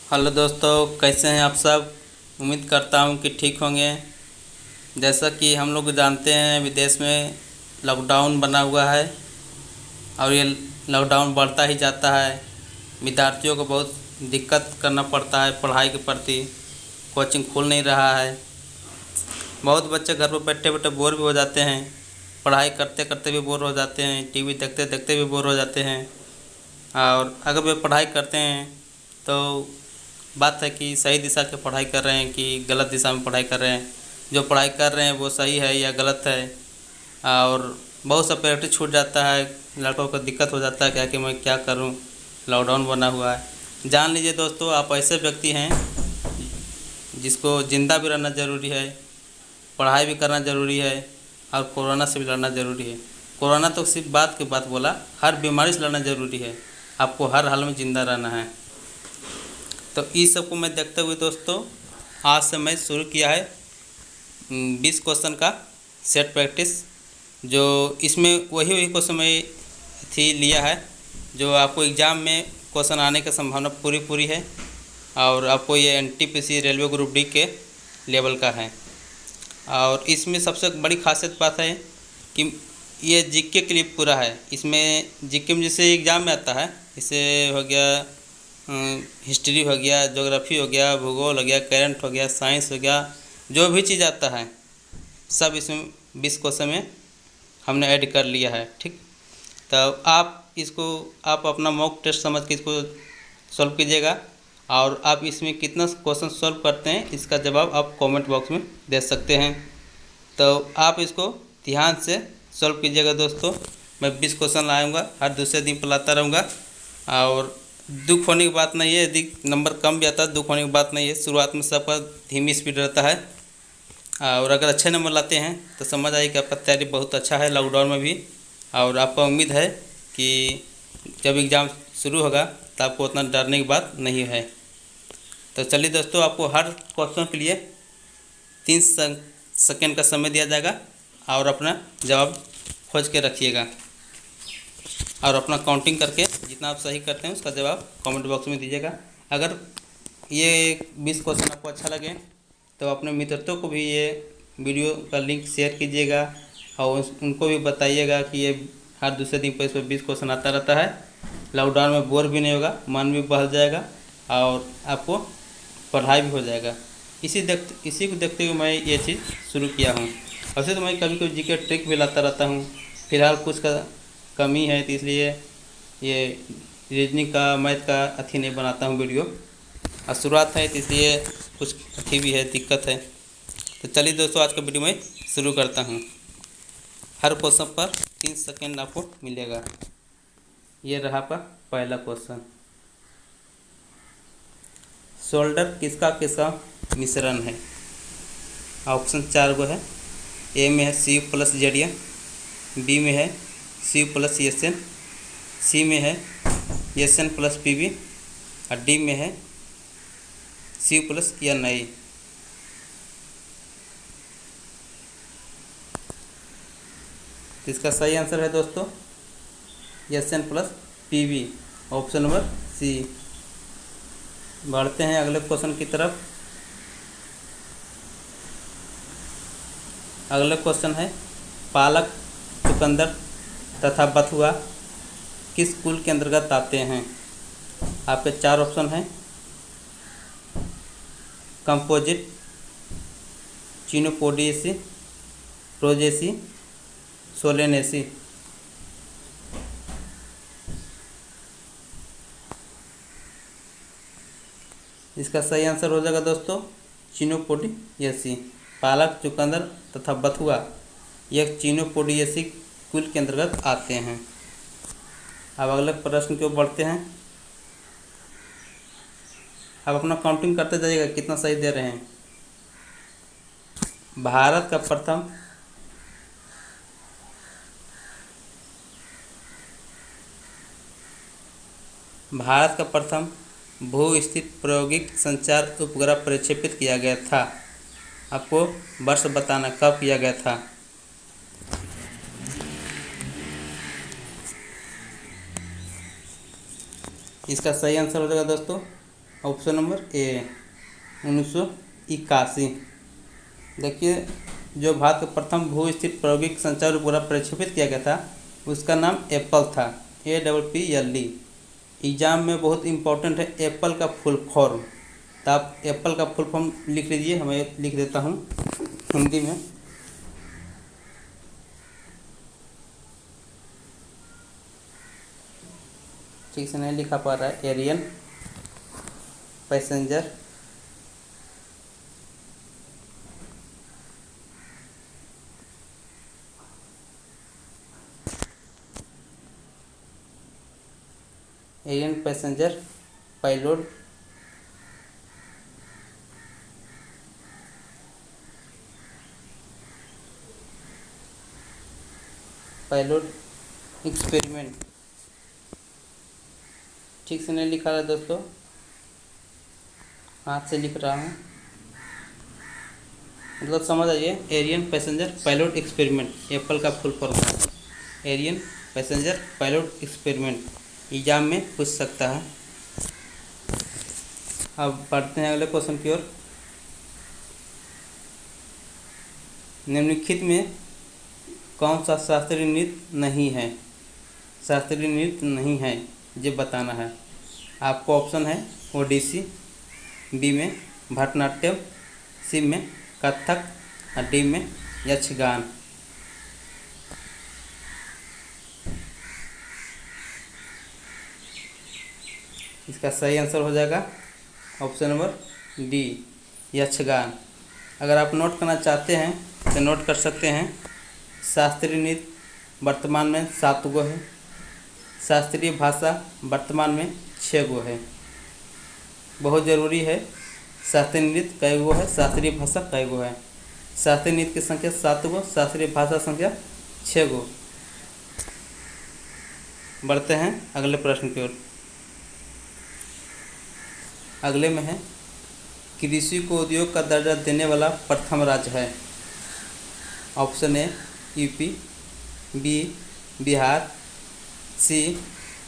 Hello दोस्तों, कैसे हैं आप सब। उम्मीद करता हूं कि ठीक होंगे। जैसा कि हम लोग जानते हैं, विदेश में लॉकडाउन बना हुआ है और ये लॉकडाउन बढ़ता ही जाता है। विद्यार्थियों को बहुत दिक्कत करना पड़ता है पढ़ाई के प्रति। कोचिंग खुल नहीं रहा है। बहुत बच्चे घर पर बैठे बैठे बोर भी हो जाते हैं। पढ़ाई करते करते भी बोर हो जाते हैं, टीवी देखते देखते भी बोर हो जाते हैं। और अगर वे पढ़ाई करते हैं तो बात है कि सही दिशा की पढ़ाई कर रहे हैं कि गलत दिशा में पढ़ाई कर रहे हैं। जो पढ़ाई कर रहे हैं वो सही है या गलत है। और बहुत सा प्रायोरिटी छूट जाता है। लड़कों को दिक्कत हो जाता है क्या कि मैं क्या करूं, लॉकडाउन बना हुआ है। जान लीजिए दोस्तों, आप ऐसे व्यक्ति हैं जिसको ज़िंदा भी रहना ज़रूरी है, पढ़ाई भी करना ज़रूरी है और कोरोना से भी लड़ना ज़रूरी है। कोरोना तो सिर्फ बात की बात बोला, हर बीमारी से लड़ना ज़रूरी है। आपको हर हाल में ज़िंदा रहना है। तो इस सब को मैं देखते हुए दोस्तों, आज से मैं शुरू किया है 20 क्वेश्चन का सेट प्रैक्टिस। जो इसमें वही वही क्वेश्चन मैं लिया है जो आपको एग्ज़ाम में क्वेश्चन आने की संभावना पूरी पूरी है। और आपको ये एनटीपीसी रेलवे ग्रुप डी के लेवल का है। और इसमें सबसे बड़ी खासियत बात है कि ये जीके के लिए पूरा है। इसमें जीके में जैसे एग्ज़ाम में आता है, इसे हो गया हिस्ट्री हो गया, ज्योग्राफी हो गया, भूगोल हो गया, करंट हो गया, साइंस हो गया, जो भी चीज़ आता है सब इसमें 20 क्वेश्चन में हमने ऐड कर लिया है। ठीक, तो आप अपना मॉक टेस्ट समझ के इसको सॉल्व कीजिएगा। और आप इसमें कितना क्वेश्चन सॉल्व करते हैं इसका जवाब आप कमेंट बॉक्स में दे सकते हैं। तो आप इसको ध्यान से सॉल्व कीजिएगा दोस्तों। मैं 20 क्वेश्चन लाऊंगा, हर दूसरे दिन पर लाता रहूँगा। और दुख होने की बात नहीं है, यदि नंबर कम भी आता है दुख होने की बात नहीं है। शुरुआत में सबका धीमी स्पीड रहता है। और अगर अच्छे नंबर लाते हैं तो समझ आइए कि आपका तैयारी बहुत अच्छा है लॉकडाउन में भी। और आपको उम्मीद है कि जब एग्ज़ाम शुरू होगा तो आपको उतना डरने की बात नहीं है। तो चलिए दोस्तों, आपको हर क्वेश्चन के लिए 3 सेकेंड का समय दिया जाएगा और अपना जवाब खोज के रखिएगा। और अपना काउंटिंग करके जितना आप सही करते हैं उसका जवाब कमेंट बॉक्स में दीजिएगा। अगर ये 20 क्वेश्चन आपको अच्छा लगे तो अपने मित्रों को भी ये वीडियो का लिंक शेयर कीजिएगा और उनको भी बताइएगा कि ये हर दूसरे दिन पर इस पर 20 क्वेश्चन आता रहता है। लॉकडाउन में बोर भी नहीं होगा, मन भी बहल जाएगा और आपको पढ़ाई भी हो जाएगा। इसी को देखते हुए मैं ये चीज़ शुरू किया हूँ। वैसे तो मैं कभी कभी जीके ट्रिक भी लाता रहता हूँ, फिलहाल कुछ का कमी है तो इसलिए ये रीजनिंग का मैथ का नहीं बनाता हूँ वीडियो। और शुरुआत है तो इसलिए कुछ भी है, दिक्कत है। तो चलिए दोस्तों, आज का वीडियो मैं शुरू करता हूँ। हर क्वेश्चन पर 3 सेकेंड आपको मिलेगा। ये रहा पहला क्वेश्चन, शोल्डर किसका किसका मिश्रण है। ऑप्शन 4 गो है। ए में है सी प्लस जेडियन, बी में है C plus S N, C में है S N plus P B और डी में है सी प्लस एन आई। इसका सही आंसर है दोस्तों S N plus P B, option number C. बढ़ते हैं अगले क्वेश्चन की तरफ। अगला क्वेश्चन है, पालक, चुकंदर तथा बथुआ किस कुल के अंतर्गत आते हैं। आपके 4 ऑप्शन हैं, कंपोजिट, चिनोपोडिएसी, रोजेसी, सोलेनेसी। इसका सही आंसर हो जाएगा दोस्तों चिनोपोडिएसी। पालक, चुकंदर तथा बथुआ यह चिनोपोडिएसी कुल के अंतर्गत आते हैं। अब अगले प्रश्न की ओर बढ़ते हैं। अब अपना काउंटिंग करते जाइएगा कितना सही दे रहे हैं। भारत का प्रथम भू स्थित प्रायोगिक संचार उपग्रह प्रक्षेपित किया गया था। आपको वर्ष बताना कब किया गया था। इसका सही आंसर हो जाएगा दोस्तों ऑप्शन नंबर ए 1981। देखिए, जो भारत का प्रथम भू स्थित प्रायोगिक संचार उपग्रह प्रक्षेपित किया गया था उसका नाम एप्पल था, APPLE। एग्जाम में बहुत इंपॉर्टेंट है एप्पल का फुल फॉर्म, तो आप एप्पल का फुल फॉर्म लिख लीजिए, हमें लिख देता हूँ हिंदी में। ठीक से नहीं लिखा पा रहा है। Ariane passenger pilot experiment. ठीक से नहीं लिखा रहा है दोस्तों, हाथ से लिख रहा हूँ, मतलब समझ आइए। Ariane passenger pilot experiment Apple का फुल फॉर्म है। Ariane passenger pilot experiment exam में पूछ सकता है। अब पढ़ते हैं अगले क्वेश्चन की ओर। निम्नलिखित में कौन सा शास्त्रीय नृत्य नहीं है? शास्त्रीय नृत्य नहीं है ये बताना है। आपको ऑप्शन है ओडिसी, बी में भरतनाट्यम, सी में कथक और डी में यक्षगान। इसका सही आंसर हो जाएगा ऑप्शन नंबर डी, यक्षगान। अगर आप नोट करना चाहते हैं तो नोट कर सकते हैं। शास्त्रीय नृत्य वर्तमान में 7 गो है, शास्त्रीय भाषा वर्तमान में 6 गो है। बहुत ज़रूरी है, शास्त्रीय नृत्य कई गो है, शास्त्रीय भाषा कई गो है। शास्त्रीय नृत्य की संख्या 7 गो, शास्त्रीय भाषा संख्या 6 गो। बढ़ते हैं अगले प्रश्न की ओर। अगले में है कृषि को उद्योग का दर्जा देने वाला प्रथम राज्य है। Option A UP, B Bihar, C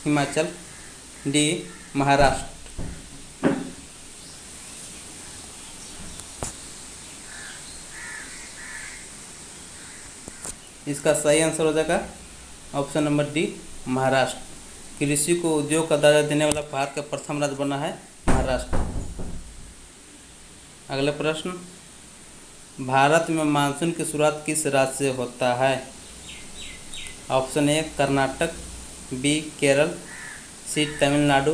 Himachal, D Maharashtra. इसका सही आंसर हो जाएगा ऑप्शन नंबर डी, महाराष्ट्र। कृषि को उद्योग का दर्जा देने वाला भारत का प्रथम राज्य बना है महाराष्ट्र। अगला प्रश्न, भारत में मानसून की शुरुआत किस राज्य से होता है? Option A Karnataka, B Kerala, C Tamil Nadu,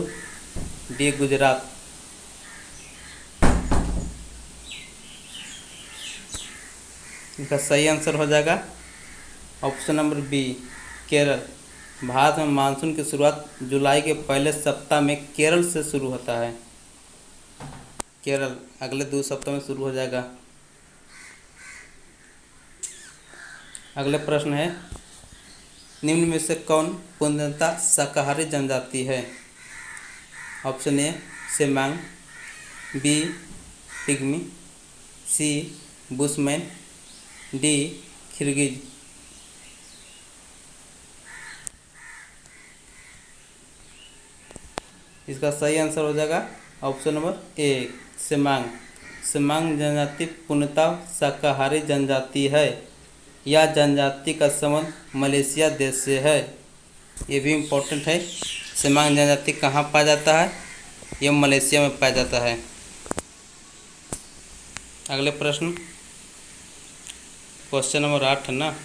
D Gujarat. इसका सही आंसर हो जाएगा option number B, Kerala. Bharat में मानसून की शुरुआत जुलाई के पहले सप्ताह में केरल से शुरू होता है। केरल अगले 2 सप्ताह में शुरू हो जाएगा। अगले प्रश्न है, निम्न में से कौन पूर्णतः शाकाहारी जनजाति है? Option A Semang, B Pygmy, C Bushman, D Kirghiz. इसका सही आंसर हो जाएगा option number A, Semang. Semang जनजाति पूर्णतः शाकाहारी जनजाति है। यह जनजाति का संबंध मलेशिया देश से है। ये भी इम्पोर्टेंट है। सेमांग जनजाति कहाँ पाया जाता है? यह मलेशिया में पाया जाता है। अगले प्रश्न, क्वेश्चन नंबर 8 है ना।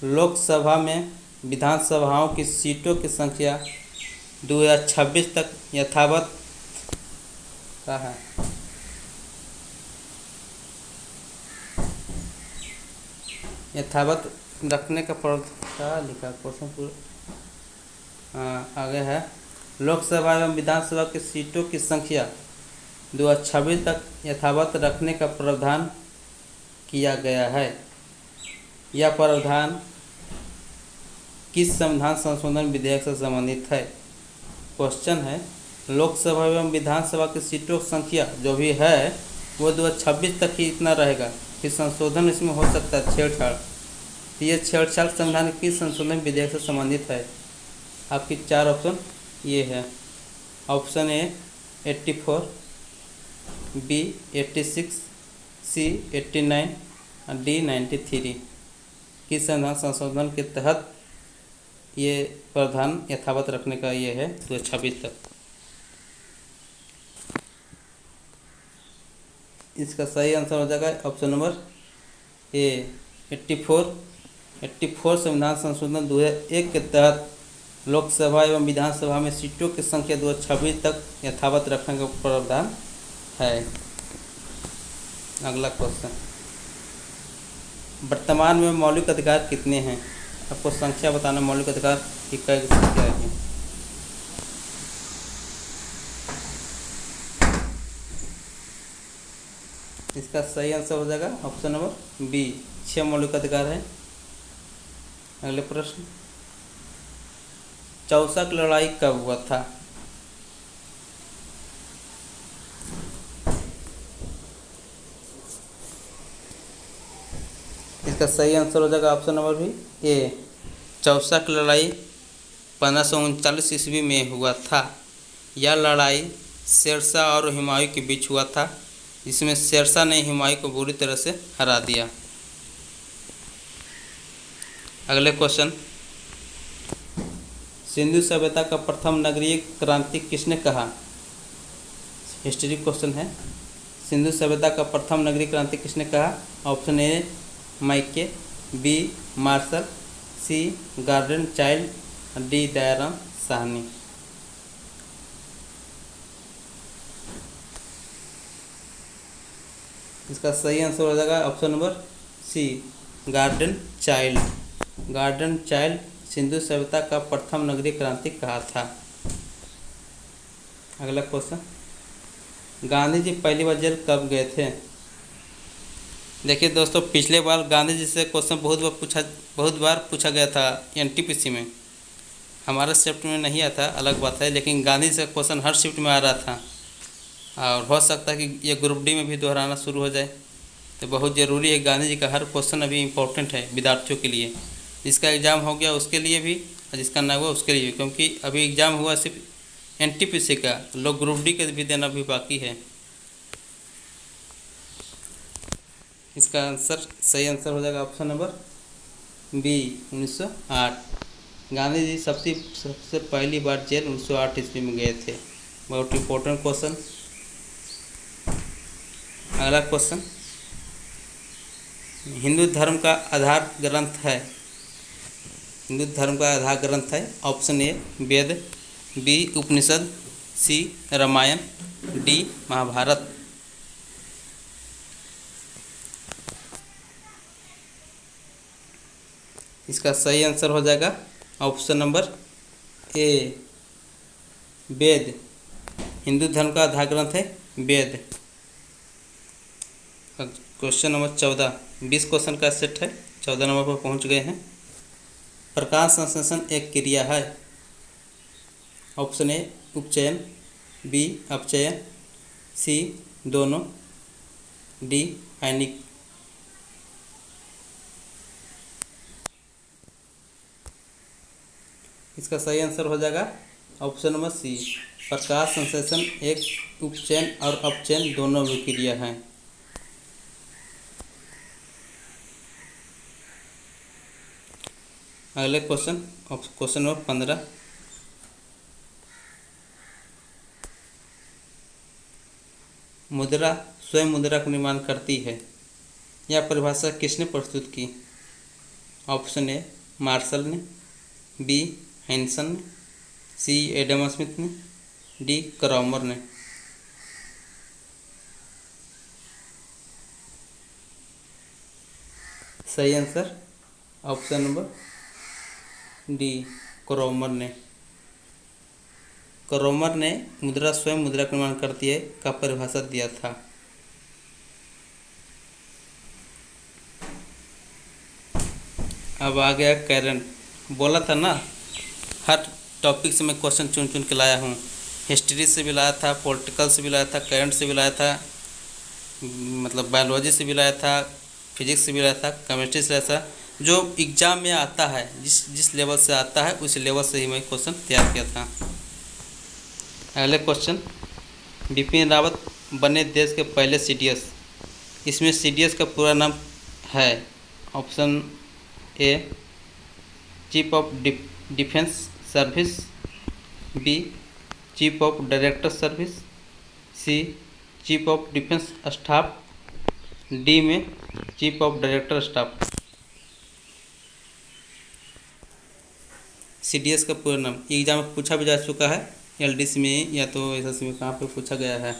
लोकसभा में विधानसभाओं की सीटों की संख्या 2026 तक यथावत का है। यथावत रखने का क्या लिखा क्वेश्चन पूरा आगे है। लोकसभा एवं विधानसभा की सीटों की संख्या 2026 तक यथावत रखने का प्रावधान किया गया है। यह प्रावधान किस संविधान संशोधन विधेयक से संबंधित है? क्वेश्चन है, लोकसभा एवं विधानसभा की सीटों की संख्या जो भी है वो 2026 तक ही इतना रहेगा, फिर संशोधन इसमें हो सकता है छेड़छाड़। तो ये छेड़छाड़ संविधान किस संशोधन विधेयक से संबंधित है? आपकी 4 ऑप्शन ये है। ऑप्शन ए 84, बी 86, सी 89 और डी 93। किस संविधान संशोधन के तहत ये प्रावधान यथावत रखने का ये है 2026 तक? इसका सही आंसर हो जाएगा ऑप्शन नंबर ए 84 संविधान संशोधन 2001 के तहत लोकसभा एवं विधानसभा में सीटों की संख्या 2026 तक यथावत रखने का प्रावधान है। अगला क्वेश्चन, वर्तमान में मौलिक अधिकार कितने हैं? आपको संख्या बताना, मौलिक अधिकार की क्या संख्या है। इसका सही आंसर हो जाएगा ऑप्शन नंबर बी 6 मौलिक अधिकार है। अगले प्रश्न, चौसा की लड़ाई कब हुआ था? इसका सही आंसर हो जाएगा ऑप्शन नंबर बी ए चौसा की लड़ाई 1539 ईस्वी में हुआ था। यह लड़ाई शेरशाह और हुमायूं के बीच हुआ था, जिसमें शेरशाह ने हुमायूं को बुरी तरह से हरा दिया। अगले क्वेश्चन, सिंधु सभ्यता का प्रथम नगरीय क्रांति किसने कहा? हिस्ट्री क्वेश्चन है। सिंधु सभ्यता का प्रथम नगरीय क्रांति किसने कहा? Option A Mackay, B Marshall, C Gordon Childe, D Dayaram Sahni. इसका सही आंसर हो जाएगा option number C Gordon Childe. Gordon Childe Sindhu सभ्यता का प्रथम नगरीय क्रांति कहा था। अगला क्वेश्चन, गांधी जी पहली बार जेल कब गए थे? देखिए दोस्तों, पिछले बार गांधी जी से क्वेश्चन बहुत बार पूछा गया था एनटीपीसी में। हमारा शिफ्ट में नहीं आता, अलग बात है, लेकिन गांधी जी से क्वेश्चन हर शिफ्ट में आ रहा था और हो सकता है कि ये ग्रुप डी में भी दोहराना शुरू हो जाए। तो बहुत ज़रूरी है, गांधी जी का हर क्वेश्चन अभी इम्पोर्टेंट है विद्यार्थियों के लिए। जिसका एग्ज़ाम हो गया उसके लिए भी और जिसका ना हुआ उसके लिए भी, क्योंकि अभी एग्ज़ाम हुआ सिर्फ एनटीपीसी का, लोग ग्रुप डी के भी देना भी बाकी है। इसका आंसर सही आंसर हो जाएगा option number B 1908। Gandhi ji सबसे पहली बार जेल 1908 ईस्वी में गए थे। बहुत इम्पोर्टेंट क्वेश्चन। अगला क्वेश्चन, हिंदू धर्म का आधार ग्रंथ है। हिंदू धर्म का आधार ग्रंथ है। Option A Veda, B Upanishad, C Ramayana, D Mahabharata. इसका सही आंसर हो जाएगा option number A Veda. Hindu धर्म का आधार ग्रंथ है वेद। क्वेश्चन नंबर 14, 20 क्वेश्चन का सेट है, 14 नंबर पर पहुंच गए हैं। प्रकाश संश्लेषण एक क्रिया है। ऑप्शन ए उपचयन, बी अपचयन, सी दोनों, डी आयनिक। इसका सही आंसर हो जाएगा ऑप्शन नंबर सी प्रकाश संश्लेषण एक उपचयन और अपचयन दोनों भी क्रिया है। अगले क्वेश्चन नंबर 15, मुद्रा स्वयं मुद्रा का निर्माण करती है। यह परिभाषा किसने प्रस्तुत की? ऑप्शन ए मार्शल ने, बी हैंसन ने, सी एडम स्मिथ ने, डी क्रॉमर ने। सही आंसर ऑप्शन नंबर डी क्रॉमर ने। क्रॉमर ने मुद्रा स्वयं मुद्रा का निर्माण करती है का परिभाषा दिया था। अब आ गया करंट। बोला था ना, हर टॉपिक से मैं क्वेश्चन चुन चुन के लाया हूँ। हिस्ट्री से भी लाया था, पॉलिटिकल से भी लाया था, करंट से भी लाया था, मतलब बायोलॉजी से भी लाया था, फिजिक्स से भी लाया था, केमिस्ट्री से लाया था। जो एग्ज़ाम में आता है, जिस लेवल से आता है उस लेवल से ही मैं क्वेश्चन तैयार किया था। अगले क्वेश्चन, बिपिन रावत बने देश के पहले सीडीएस। इसमें सीडीएस का पूरा नाम है option A chief of defence service, B chief of director service, C chief of defence staff, D में chief of director staff. CDS का पूरा नाम एग्जाम में पूछा भी जा चुका है, एलडीसी में या तो एसएससी में, कहाँ पे पूछा गया है।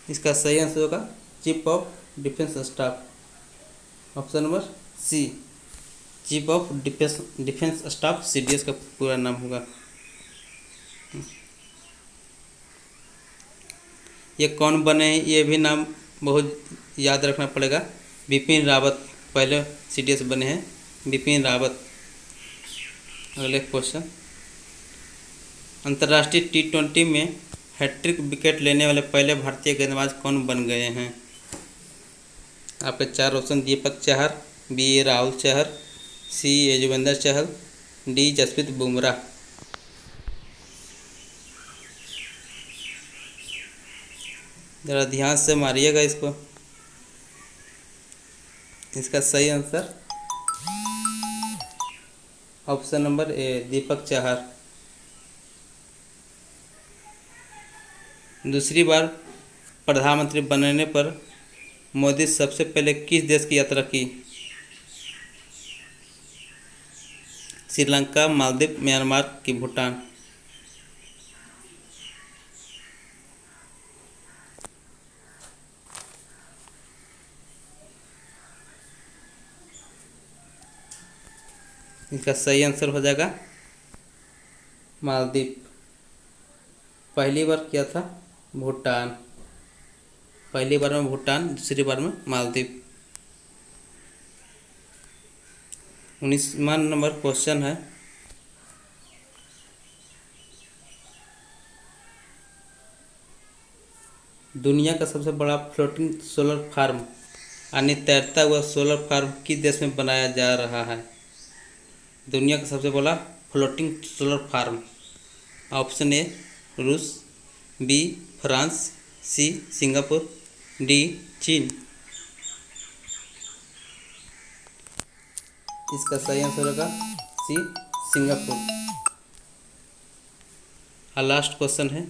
इसका सही आंसर होगा chief of defence staff, option number C, chief of defence staff CDS का पूरा नाम होगा। ये कौन बने हैं, ये भी नाम बहुत याद रखना पड़ेगा। बिपिन रावत पहले सीडीएस बने हैं, बिपिन रावत। अगले क्वेश्चन, अंतर्राष्ट्रीय टी20 में हैट्रिक विकेट लेने वाले पहले भारतीय गेंदबाज कौन बन गए हैं। आपके चार ऑप्शन, दीपक चहर, बी राहुल चहर, सी युजवेंद्र चहल, डी जसप्रीत बुमराह। ज़रा ध्यान से मारिएगा इसको। इसका सही आंसर ऑप्शन नंबर ए, दीपक चहर। दूसरी बार प्रधानमंत्री बनने पर मोदी सबसे पहले किस देश की यात्रा की। श्रीलंका, मालदीव, म्यांमार की भूटान। इसका सही आंसर हो जाएगा मालदीव। पहली बार किया था भूटान, पहली बार में भूटान, दूसरी बार में मालदीव। 19वां नंबर क्वेश्चन है, दुनिया का सबसे बड़ा फ्लोटिंग सोलर फार्म यानी तैरता हुआ सोलर फार्म किस देश में बनाया जा रहा है। दुनिया का सबसे बड़ा floating solar farm, option A रूस, B France, C Singapore, D चीन। इसका सही आंसर होगा सी सिंगापुर। और लास्ट क्वेश्चन है,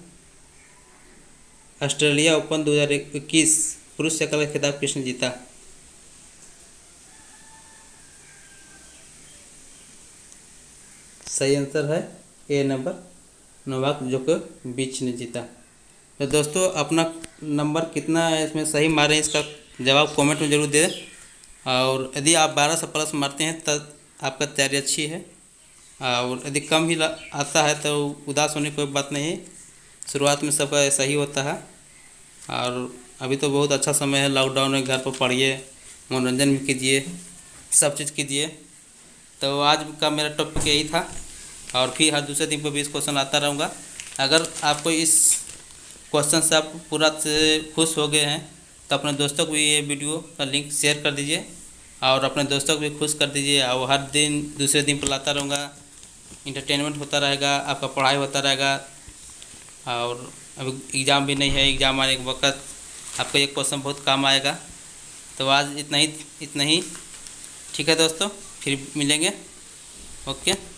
ऑस्ट्रेलिया ओपन 2021 पुरुष एकल का खिताब किसने जीता। सही आंसर है ए नंबर, नोवाक जोकोविच ने जीता। तो दोस्तों अपना नंबर कितना है इसमें सही मारें, इसका जवाब कमेंट में ज़रूर दें। और यदि आप 12 से प्लस मारते हैं तब आपका तैयारी अच्छी है, और यदि कम ही आता है तो उदास होने की कोई बात नहीं है। शुरुआत में सबका ऐसा ही होता है, और अभी तो बहुत अच्छा समय है, लॉकडाउन में घर पर पढ़िए, मनोरंजन भी कीजिए, सब चीज़ कीजिए। तो आज का मेरा टॉपिक यही था, और फिर हर दूसरे दिन पर भी इस क्वेश्चन आता रहूँगा। अगर आपको इस क्वेश्चन से आप पूरा से खुश हो गए हैं तो अपने दोस्तों को भी ये वीडियो का लिंक शेयर कर दीजिए, और अपने दोस्तों को भी खुश कर दीजिए। और हर दिन दूसरे दिन पर लाता रहूँगा, इंटरटेनमेंट होता रहेगा, आपका पढ़ाई होता रहेगा। और अभी एग्ज़ाम भी नहीं है, एग्ज़ाम आने के वक्त आपका ये क्वेश्चन बहुत काम आएगा। तो आज इतना ही ठीक है दोस्तों, फिर मिलेंगे। ओके।